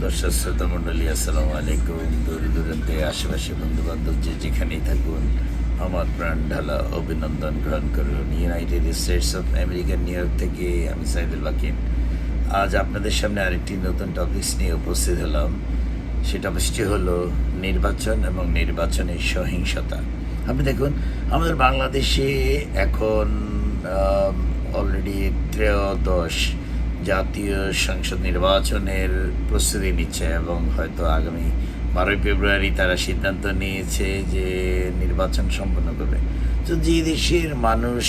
দর্শক শ্রোতা মণ্ডলী, আসসালামু আলাইকুম। দূর দূরান্তে আশেপাশে বন্ধু বান্ধব যে যেখানেই থাকুন, আমার প্রাণ ঢালা অভিনন্দন গ্রহণ করুন। ইউনাইটেড স্টেটস অফ আমেরিকার নিউ ইয়র্ক থেকে আমি সাইদুল বাকিন আজ আপনাদের সামনে আরেকটি নতুন টপিকস নিয়ে উপস্থিত হলাম। সে টপিকসটি হলো নির্বাচন এবং নির্বাচনের সহিংসতা। আপনি দেখুন, আমাদের বাংলাদেশে এখন অলরেডি ত্রয়োদশ জাতীয় সংসদ নির্বাচনের প্রস্তুতি নিচ্ছে এবং হয়তো আগামী 12ই ফেব্রুয়ারি তারা সিদ্ধান্ত নিয়েছে যে নির্বাচন সম্পন্ন করবে। তো যে দেশের মানুষ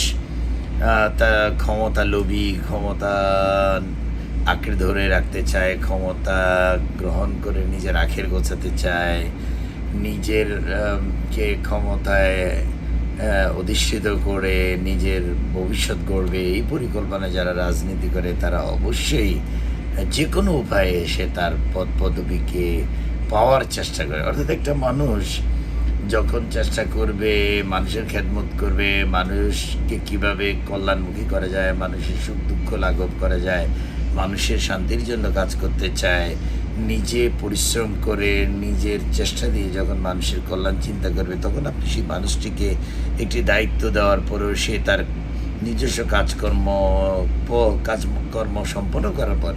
তা ক্ষমতা লোভী, ক্ষমতা আঁকড়ে ধরে রাখতে চায়, ক্ষমতা গ্রহণ করে নিজের আখের গোছাতে চায়, নিজের কে ক্ষমতায় অধিষ্ঠিত করে নিজের ভবিষ্যৎ গড়বে, এই পরিকল্পনা যারা রাজনীতি করে তারা অবশ্যই যে কোনো উপায়ে সে তার পদ পদবীকে পাওয়ার চেষ্টা করে। অর্থাৎ একটা মানুষ যখন চেষ্টা করবে মানুষের খেদমত করবে, মানুষকে কিভাবে কল্যাণমুখী করা যায়, মানুষের সুখ দুঃখ লাঘব করা যায়, মানুষের শান্তির জন্য কাজ করতে চায়, নিজে পরিশ্রম করে নিজের চেষ্টা দিয়ে যখন মানুষের কল্যাণ চিন্তা করবে, তখন আপনি সেই মানুষটিকে একটি দায়িত্ব দেওয়ার পরেও সে তার নিজস্ব কাজকর্ম সম্পন্ন করার পর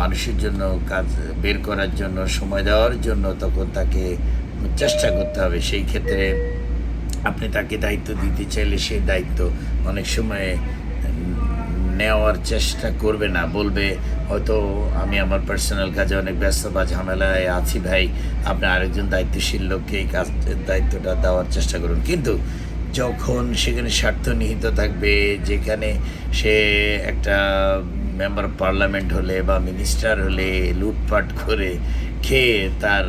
মানুষের জন্য কাজ বের করার জন্য, সময় দেওয়ার জন্য তখন তাকে চেষ্টা করতে হবে। সেই ক্ষেত্রে আপনি তাকে দায়িত্ব দিতে চাইলে সেই দায়িত্ব অনেক সময় নেওয়ার চেষ্টা করবে না, বলবে হয়তো আমি আমার পার্সোনাল কাজে অনেক ব্যস্ত বা ঝামেলায় আছি ভাই, আপনি আরেকজন দায়িত্বশীল লোককে এই দায়িত্বটা দেওয়ার চেষ্টা করুন। কিন্তু যখন সেখানে স্বার্থ নিহিত থাকবে, যেখানে সে একটা মেম্বার অফ পার্লামেন্ট হলে বা মিনিস্টার হলে লুটপাট করে খেয়ে তার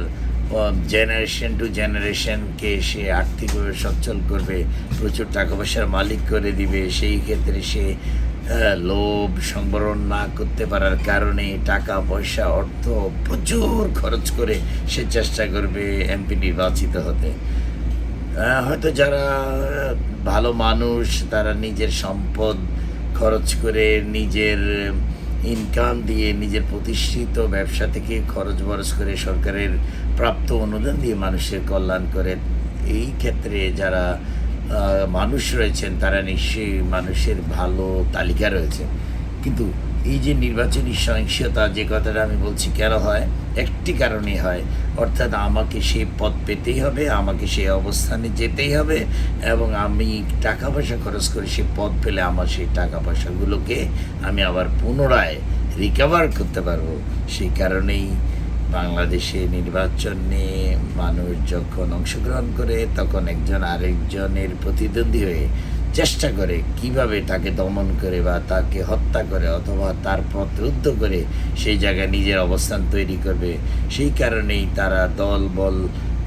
জেনারেশন টু জেনারেশনকে সে আর্থিকভাবে সচ্ছল করবে, প্রচুর টাকা পয়সার মালিক করে দিবে, সেই ক্ষেত্রে সে লোভ সংবরণ না করতে পারার কারণে টাকা পয়সা অর্থ প্রচুর খরচ করে সে চেষ্টা করবে এমপি নির্বাচিত হতে। হয়তো যারা ভালো মানুষ তারা নিজের সম্পদ খরচ করে, নিজের ইনকাম দিয়ে, নিজের প্রতিষ্ঠিত ব্যবসা থেকে খরচ বরচ করে, সরকারের প্রাপ্ত অনুদান দিয়ে মানুষের কল্যাণ করে। এই ক্ষেত্রে যারা মানুষ রয়েছেন তারা নিশ্চয়ই মানুষের ভালো তালিকা রয়েছে। কিন্তু এই যে নির্বাচনী সহিংসতা, যে কথাটা আমি বলছি কেন হয়, একটি কারণেই হয়, অর্থাৎ আমাকে সেই পদ পেতেই হবে, আমাকে সেই অবস্থানে যেতেই হবে এবং আমি টাকা পয়সা খরচ করে সেই পদ পেলে আমার সেই টাকা পয়সাগুলোকে আমি আবার পুনরায় রিকভার করতে পারবো। সেই কারণেই বাংলাদেশে নির্বাচনে মানুষ যখন অংশগ্রহণ করে তখন একজন আরেকজনের প্রতিদ্বন্দ্বী হয়ে চেষ্টা করে কিভাবে তাকে দমন করে বা তাকে হত্যা করে অথবা তার পথ রুদ্ধ করে সেই জায়গায় নিজের অবস্থান তৈরি করবে। সেই কারণেই তারা দল বল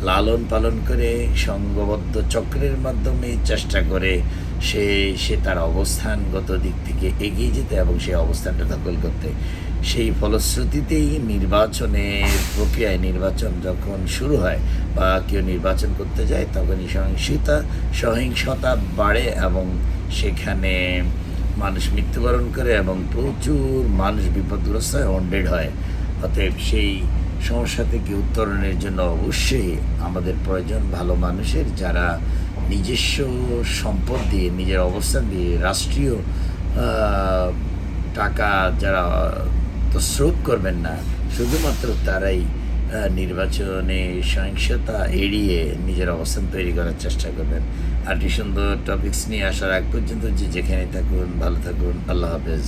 লালন পালন করে সংঘবদ্ধ চক্রের মাধ্যমে চেষ্টা করে সে তার অবস্থানগত দিক থেকে এগিয়ে যেতে এবং সেই অবস্থানটা দখল করতে। সেই ফলশ্রুতিতেই নির্বাচনের প্রক্রিয়ায়, নির্বাচন যখন শুরু হয় বা কেউ নির্বাচন করতে যায় তখনই সহিংসতা বাড়ে এবং সেখানে মানুষ মৃত্যুবরণ করে এবং প্রচুর মানুষ বিপদগ্রস্ত হয়, ওয়ান্টেড হয়। অতএব সেই সমস্যা থেকে উত্তরণের জন্য অবশ্যই আমাদের প্রয়োজন ভালো মানুষের, যারা নিজস্ব সম্পদ দিয়ে, নিজের অবস্থান দিয়ে, রাষ্ট্রীয় টাকা যারা তো স্রোত করবেন না, শুধুমাত্র তারাই নির্বাচনে সহিংসতা এড়িয়ে নিজের অবস্থান তৈরি করার চেষ্টা করবেন। আরটি সুন্দর টপিকস নিয়ে আসার আগ পর্যন্ত যে যেখানে থাকুন ভালো থাকুন। আল্লাহ হাফেজ।